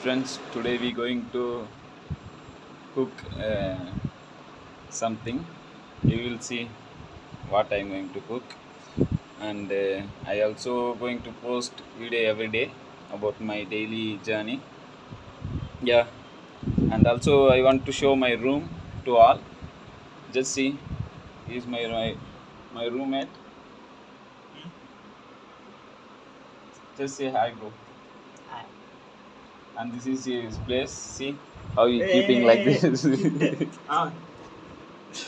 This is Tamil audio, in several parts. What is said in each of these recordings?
friends, today we going to cook something. You will see what I'm going to cook, and I also going to post video every day about my daily journey. Yeah, and also I want to show my room to all. Just see, he's my roommate. Just say hi, bro. Hi. And this is his place. See how he keeping like this.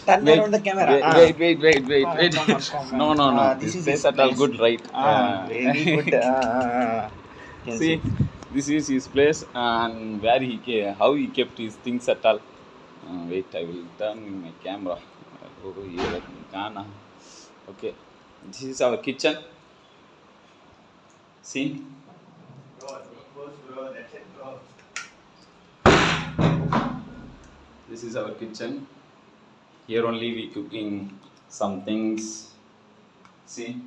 Turn Wait, around the camera. wait. Come on. No. This is place his at all place. good, right? Very good. See, this is his place, and where how he kept his things at all. Wait, I will turn my camera over here at Ghana. Okay, this is our kitchen. See, this is our kitchen. Here only we cooking some things. See.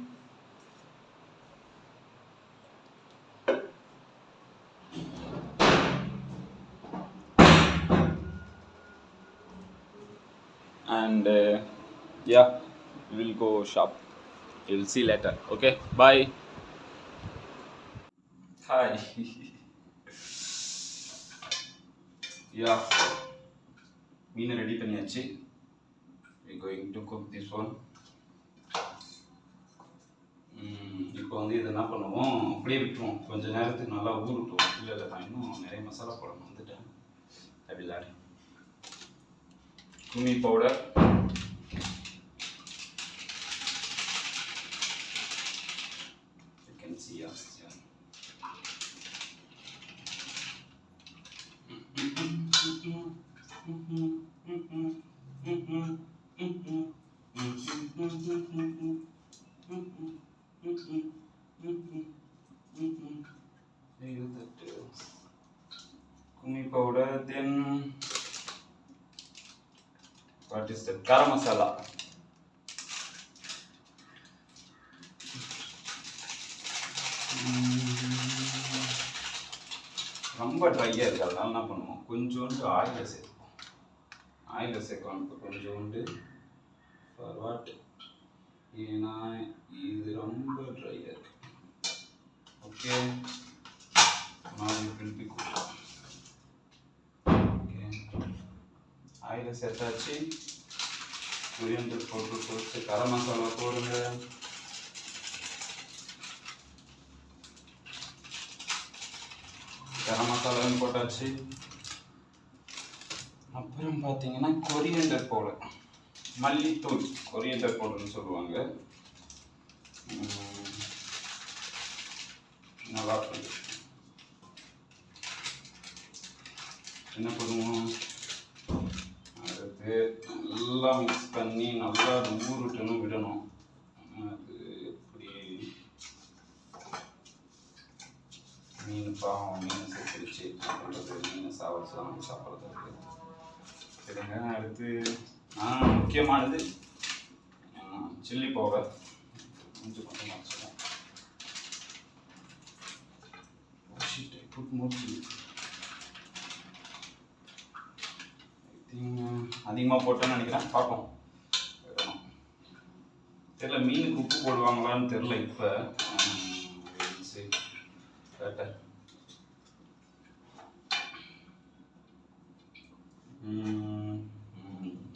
And yeah, we will go shop. You will see later. Okay, bye. Hi. Yeah, mean ready பண்ணியாச்சு. We going to cook this one. இப்போ வந்து இது என்ன பண்ணுவோம், அப்படியே விட்டுருவோம், கொஞ்ச நேரத்துக்கு நல்லா ஊறட்டும். இல்லை நான் இன்னும் நிறைய மசாலா போட வந்துட்டேன். அப்படிலாரு குமி powder, you can see us. Kumi powder, then what is that? Garam masala. ரொம்ப ட்ரையாக இருக்குது, அதனால என்ன பண்ணுவோம், கொஞ்சோண்டு ஆயிலை சேர்த்துப்போம். ஆயிலை சேர்க்கலாம் இப்போ கொஞ்சோண்டு ஃபார் வாட், ஏன்னா இது ரொம்ப ட்ரையாக இருக்குது. ஓகே, நான் திருப்பி கொடுக்கலாம். ஓகே, ஆயிலை சேர்த்தாச்சு. கொரியண்டர் போட்டு கரம் மசாலா போடுங்க. கரம் மசாலாவும் போட்டாச்சு. அப்புறம் பார்த்தீங்கன்னா கொரியண்டர் பவுடர், மல்லித்தூள், கொரியண்டர் பவுடர்னு சொல்லுவாங்க. நல்லா இருக்கு. என்ன பண்ணுவோம், அடுத்து நல்லா மிக்ஸ் பண்ணி நல்லா ஊருட்டணும், விடணும். அது எப்படி, மீன் பாவம், மீன் சேர்த்துருச்சு பண்ணுறது, மீன் சாப்பிட்றது சாப்பிட்றது சரிங்க. அடுத்து முக்கியமானது சில்லி பவுடர், கொஞ்சம் கொஞ்சமாக வச்சுக்கலாம். புட் மோர் சில்லி, அதிகமாக போட்டேன்னு நினைக்கிறேன், பார்ப்போம். தெரியல, மீனுக்கு உப்பு போடுவாங்களான்னு தெரில. இப்போ சரி கரெக்டாக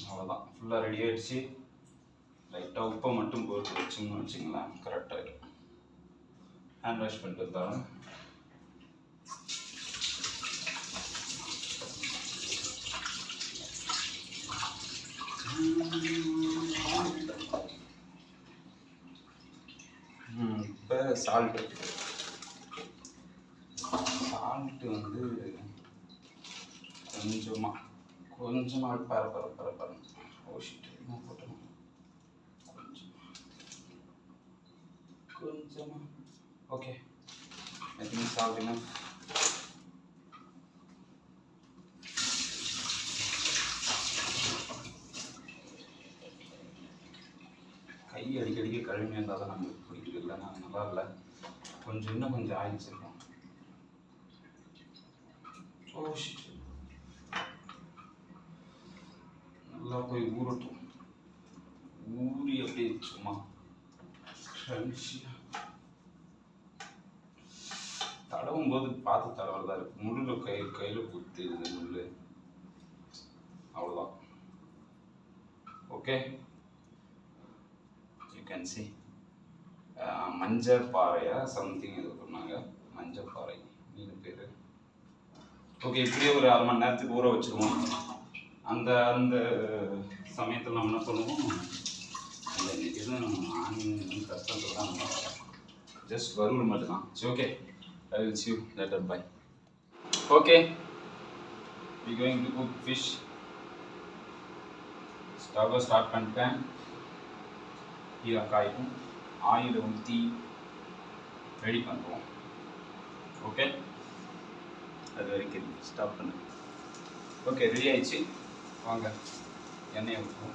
அவ்வளோதான், ஃபுல்லாக ரெடி ஆகிடுச்சு. லைட்டாக உப்பை மட்டும் போட்டு வச்சுன்னு வச்சுங்களேன், கரெக்டாகிடும். ஹேண்ட் வாஷ் பண்ணிட்டு இருந்தாலும் இப்போ சால்ட்டு வந்து கொஞ்சமாக பர ஷிட், என்ன போட்டணும், கொஞ்சமாக ஓகே, ஐ திங்க் சால்ட் என்ன. கை அடிக்கடிக்க கழுவி இருந்தால் தான் நமக்கு பிடிக்கல, நாங்கள் நல்லா இல்லை. இன்னும் கொஞ்சம் ஆயில் சேர்ப்போம். ஓ ஷிட், நல்லா போய் ஊறட்டும். ஊறி அப்படியே சும்மா தடவும் போது பார்த்து தடவுறதா இருக்கு. முள்ளில் கையில் குத்திடுது முள், அவ்வளோதான். ஓகே, யூ கேன் சி மஞ்சள் பாறையா சம்திங் எது சொன்னாங்க, மஞ்சள் பாறை மீன் பேர். ஓகே, இப்படியே ஒரு 1/2 மணி நேரத்துக்கு ஊற வச்சுருவோம். அந்த அந்த சமயத்தில் நம்ம என்ன பண்ணுவோம், அந்த எதுவும் ஆன் கஷ்டத்தில் தான் ஜஸ்ட் வறுவல் மட்டும்தான். சரி, okay, I will see you later. Bye. Okay, we going to cook fish. Stove start பண்ணிட்டேன். கீழே காய்க்கும், ஆயில் ஊற்றி ரெடி பண்ணுவோம். ஓகே, அது வரைக்கும் ஸ்டாப் பண்ணு. ஓகே, ரெடி ஆயிடுச்சு. வாங்க எண்ணெயை ஊற்றுவோம்.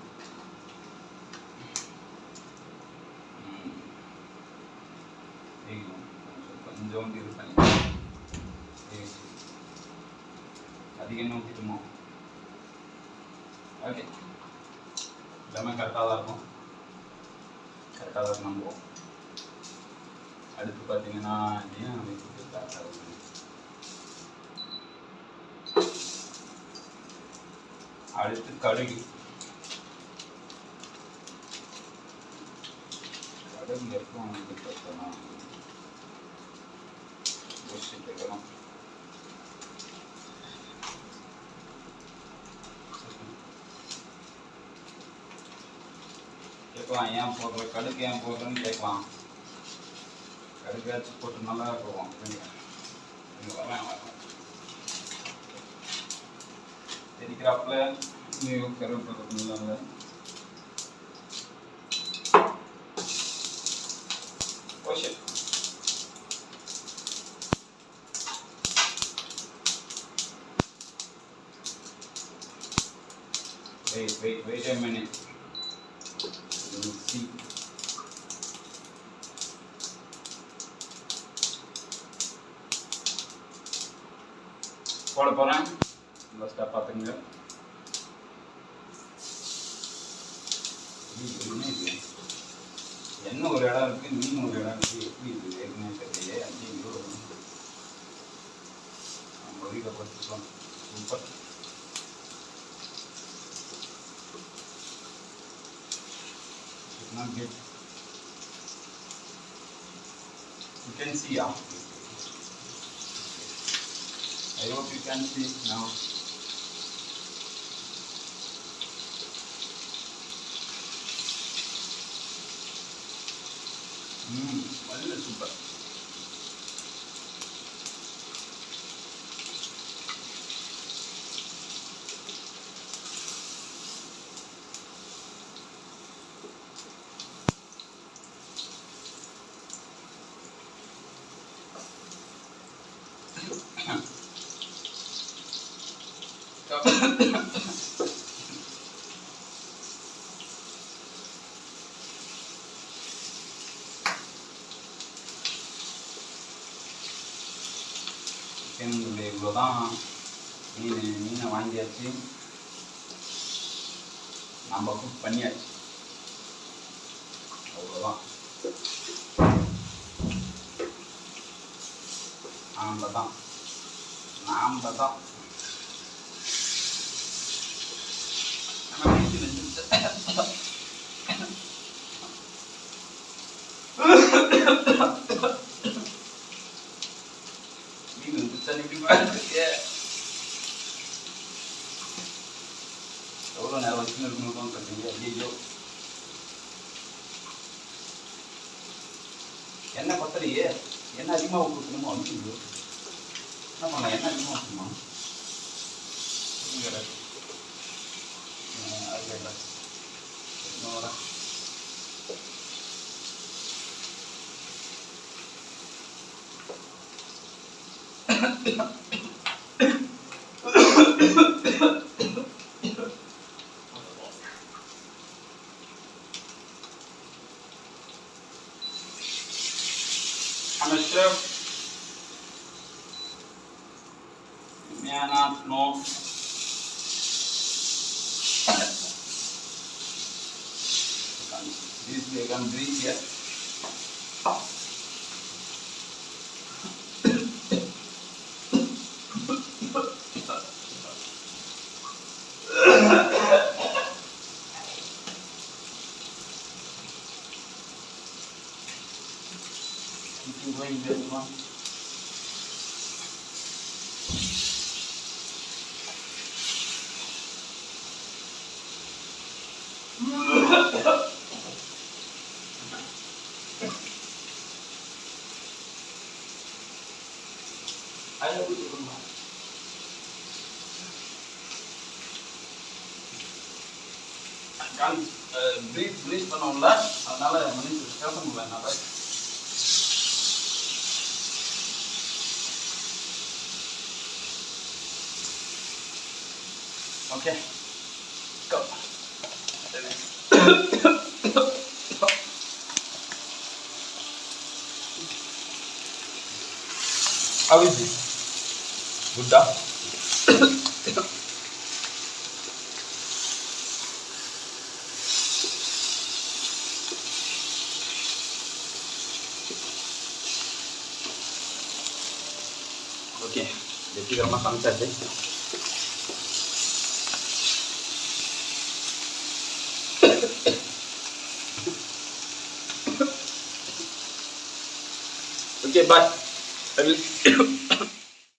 கொஞ்சோண்டு இது பண்ணி அதிகம் எண்ணெய் ஊற்றிட்டுமோ. ஓகே, எல்லாமே கரெக்டாக தான் இருக்கும், கரெக்டாக தான் நம்புவோம். அடுத்து பார்த்தீங்கன்னா ஏன் கரெக்டாக இருக்கும். அடுத்து கடுகு. கடுகு எப்போ வந்து பார்த்தோன்னா வைக்கலாம். கேட்கலாம், ஏன் போடுற கடுகு ஏன் போடுறேன்னு கேட்கலாம். கடுகாச்சும் போட்டு நல்லா போவோம். தெரிக்கிறாப்புல கருவேப்பிலை. ஓஷே, wait a minute. Let me see. போட போறேன். லாஸ்டா பாத்துங்க. என்ன ஒரு இடம் இருக்கு, மீன் ஒரு இடம் இருக்கு. எப்படி இது ஏற்கனவே தெரியலையே. ஐயோ, நம்ம வீட்டில் பார்த்துக்கலாம். Super. Not good. You can see, yeah. I hope you can see now. Very super. இவ்வளோதான். மீனை வாங்கியாச்சு, நம்ம குக் பண்ணியாச்சு, அவ்வளோதான். நாம் தான் எவ்வளோ நேரம் வச்சுன்னு இருக்கணும் பார்த்தீங்க. ஐயோ, என்ன பத்தலையே. என்ன அதிகமாக ஊற்றணுமோ அனுப்பிடுவோம். என்ன பண்ணலாம், என்ன அதிகமாக ஊற்றணுமா I'm a chef. may not know. This we can breathe here. Keep you going, everyone. Can't breathe பண்ணோம்ல அதனால மனுஷன் பேச முடியல என்னால. Okay, go. How is this? Good, huh? Okay, வெற்றிகரமாக சமைச்சாச்சு. Okay, bye. I will